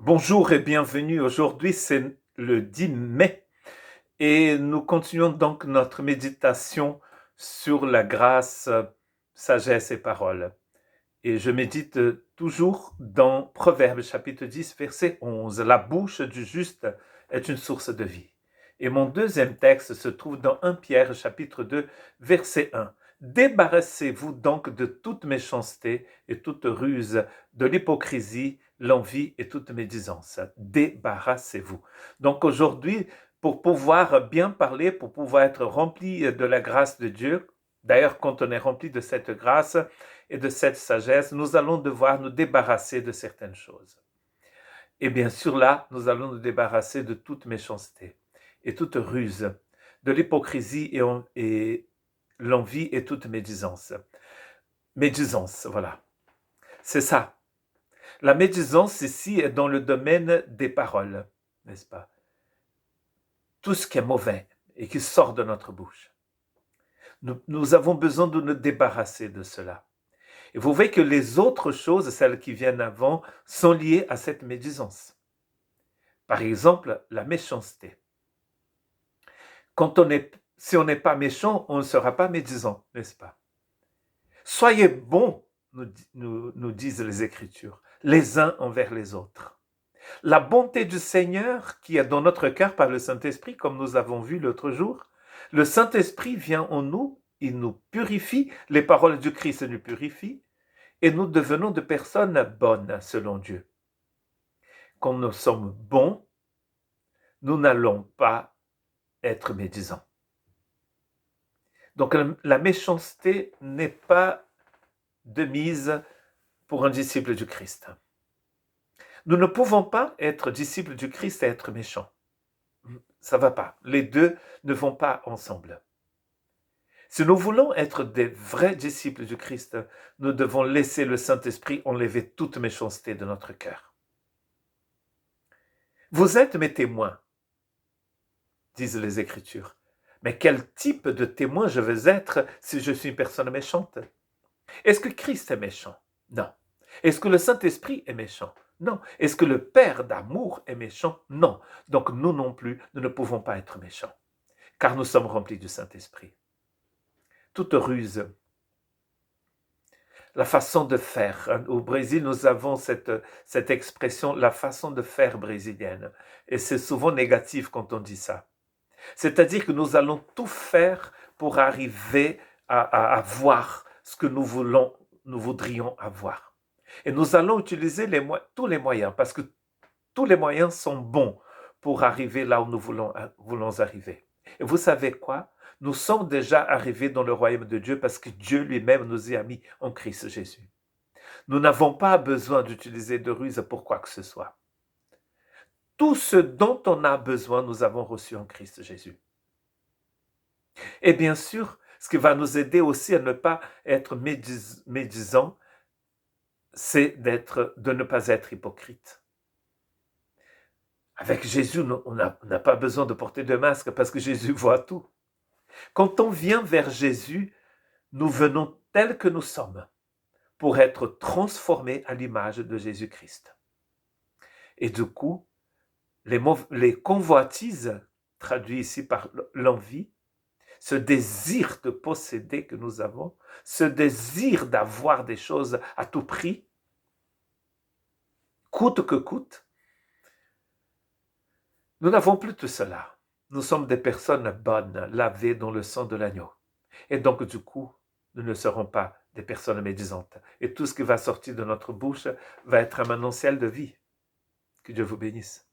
Bonjour et bienvenue. Aujourd'hui, c'est le 10 mai et nous continuons donc notre méditation sur la grâce, sagesse et parole. Et je médite toujours dans Proverbes chapitre 10, verset 11. La bouche du juste est une source de vie. Et mon deuxième texte se trouve dans 1 Pierre chapitre 2, verset 1. Débarrassez-vous donc de toute méchanceté et toute ruse, de l'hypocrisie, l'envie et toute médisance. Débarrassez-vous. Donc aujourd'hui, pour pouvoir bien parler, pour pouvoir être rempli de la grâce de Dieu, d'ailleurs quand on est rempli de cette grâce, et de cette sagesse, nous allons devoir nous débarrasser de certaines choses. Et bien sûr, là, nous allons nous débarrasser de toute méchanceté et toute ruse, de l'hypocrisie et l'envie et toute médisance. Médisance, voilà. C'est ça. La médisance ici est dans le domaine des paroles, n'est-ce pas? Tout ce qui est mauvais et qui sort de notre bouche. Nous avons besoin de nous débarrasser de cela. Et vous voyez que les autres choses, celles qui viennent avant, sont liées à cette médisance. Par exemple, la méchanceté. Si on n'est pas méchant, on ne sera pas médisant, n'est-ce pas? Soyez bons, nous disent les Écritures, les uns envers les autres. La bonté du Seigneur qui est dans notre cœur par le Saint-Esprit, comme nous avons vu l'autre jour, le Saint-Esprit vient en nous, il nous purifie, les paroles du Christ nous purifient, et nous devenons de personnes bonnes selon Dieu. Quand nous sommes bons, nous n'allons pas être médisants. Donc la méchanceté n'est pas de mise pour un disciple du Christ. Nous ne pouvons pas être disciples du Christ et être méchants. Ça ne va pas. Les deux ne vont pas ensemble. Si nous voulons être des vrais disciples du Christ, nous devons laisser le Saint-Esprit enlever toute méchanceté de notre cœur. Vous êtes mes témoins, disent les Écritures. Mais quel type de témoin je veux être si je suis une personne méchante? Est-ce que Christ est méchant? Non. Est-ce que le Saint-Esprit est méchant? Non. Est-ce que le Père d'amour est méchant? Non. Donc nous non plus, nous ne pouvons pas être méchants, car nous sommes remplis du Saint-Esprit. Toute ruse, la façon de faire. Au Brésil, nous avons cette expression, la façon de faire brésilienne. Et c'est souvent négatif quand on dit ça. C'est-à-dire que nous allons tout faire pour arriver à avoir ce que nous voudrions avoir. Et nous allons utiliser tous les moyens, parce que tous les moyens sont bons pour arriver là où nous voulons arriver. Et vous savez quoi? Nous sommes déjà arrivés dans le royaume de Dieu parce que Dieu lui-même nous y a mis en Christ Jésus. Nous n'avons pas besoin d'utiliser de ruse pour quoi que ce soit. Tout ce dont on a besoin, nous avons reçu en Christ Jésus. Et bien sûr, ce qui va nous aider aussi à ne pas être médisants, c'est de ne pas être hypocrite. Avec Jésus, on n'a pas besoin de porter de masque parce que Jésus voit tout. Quand on vient vers Jésus, nous venons tels que nous sommes pour être transformés à l'image de Jésus-Christ. Et du coup, les convoitises, traduit ici par l'envie, ce désir de posséder que nous avons, ce désir d'avoir des choses à tout prix, coûte que coûte, nous n'avons plus tout cela. Nous sommes des personnes bonnes, lavées dans le sang de l'agneau. Et donc, du coup, nous ne serons pas des personnes médisantes. Et tout ce qui va sortir de notre bouche va être un annonciel de vie. Que Dieu vous bénisse.